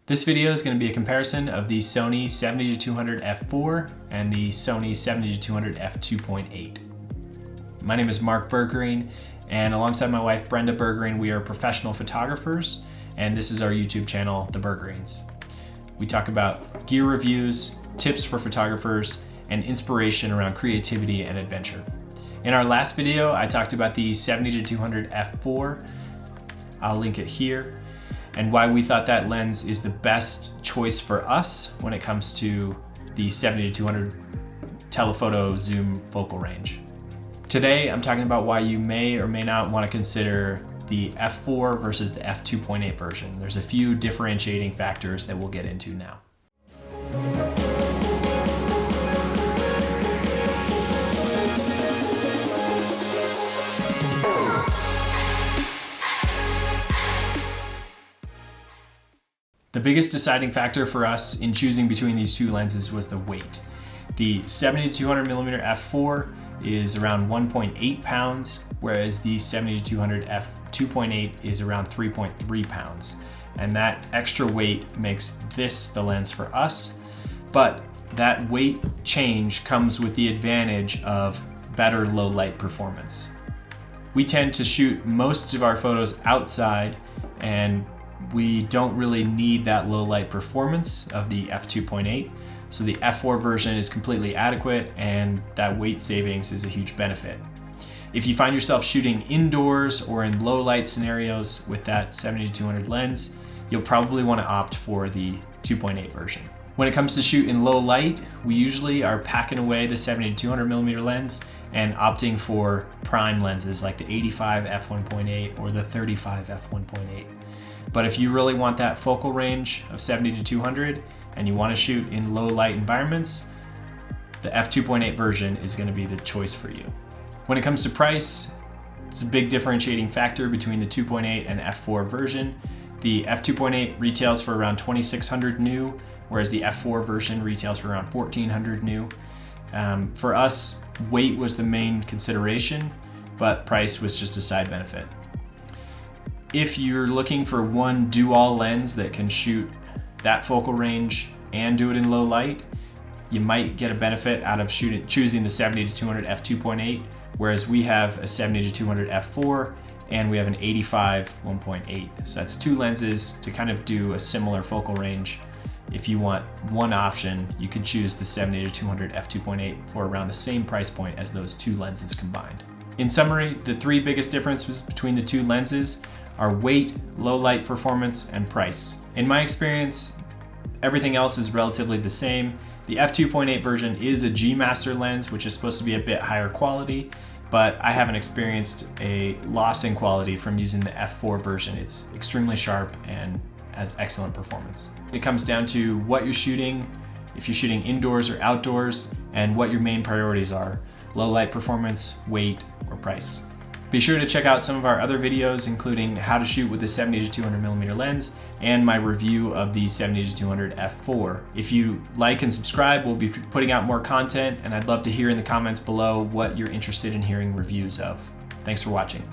This video is going to be a comparison of the Sony 70-200 f4 and the Sony 70-200 f2.8. My name is Mark Bergerine, and alongside my wife Brenda Bergerine, we are professional photographers, and this is our YouTube channel, The Bergerines. We talk about gear reviews, tips for photographers, and inspiration around creativity and adventure. In our last video, I talked about the 70-200 f4. I'll link it here, and why we thought that lens is the best choice for us when it comes to the 70-200 telephoto zoom focal range. Today, I'm talking about why you may or may not want to consider the f4 versus the f2.8 version. There's a few differentiating factors that we'll get into now. The biggest deciding factor for us in choosing between these two lenses was the weight. The 70-200mm f4 is around 1.8 pounds, whereas the 70-200 f2.8 is around 3.3 pounds. And that extra weight makes this the lens for us, but that weight change comes with the advantage of better low light performance. We tend to shoot most of our photos outside, and we don't really need that low light performance of the f2.8, so the f4 version is completely adequate, and that weight savings is a huge benefit. If you find yourself shooting indoors or in low light scenarios with that 70-200 lens, you'll probably want to opt for the 2.8 version. When it comes to shoot in low light, we usually are packing away the 70-200mm lens and opting for prime lenses like the 85 f1.8 or the 35 f1.8. But if you really want that focal range of 70-200 and you want to shoot in low light environments, the f2.8 version is going to be the choice for you. When it comes to price, it's a big differentiating factor between the 2.8 and f4 version. The f2.8 retails for around $2,600 new, whereas the f4 version retails for around $1,400 new. For us, weight was the main consideration, but price was just a side benefit. If you're looking for one do-all lens that can shoot that focal range and do it in low light, you might get a benefit out of choosing the 70-200 f2.8, whereas we have a 70-200 f4 and we have an 85 1.8. So that's two lenses to kind of do a similar focal range. If you want one option, you could choose the 70-200 f2.8 for around the same price point as those two lenses combined. In summary, the three biggest differences between the two lenses are weight, low light performance, and price. In my experience, everything else is relatively the same. The f2.8 version is a G Master lens, which is supposed to be a bit higher quality, but I haven't experienced a loss in quality from using the f4 version. It's extremely sharp and has excellent performance. It comes down to what you're shooting, if you're shooting indoors or outdoors, and what your main priorities are: low light performance, weight, or price. Be sure to check out some of our other videos, including how to shoot with the 70-200mm lens and my review of the 70-200 f4. If you like and subscribe, we'll be putting out more content, and I'd love to hear in the comments below what you're interested in hearing reviews of. Thanks for watching.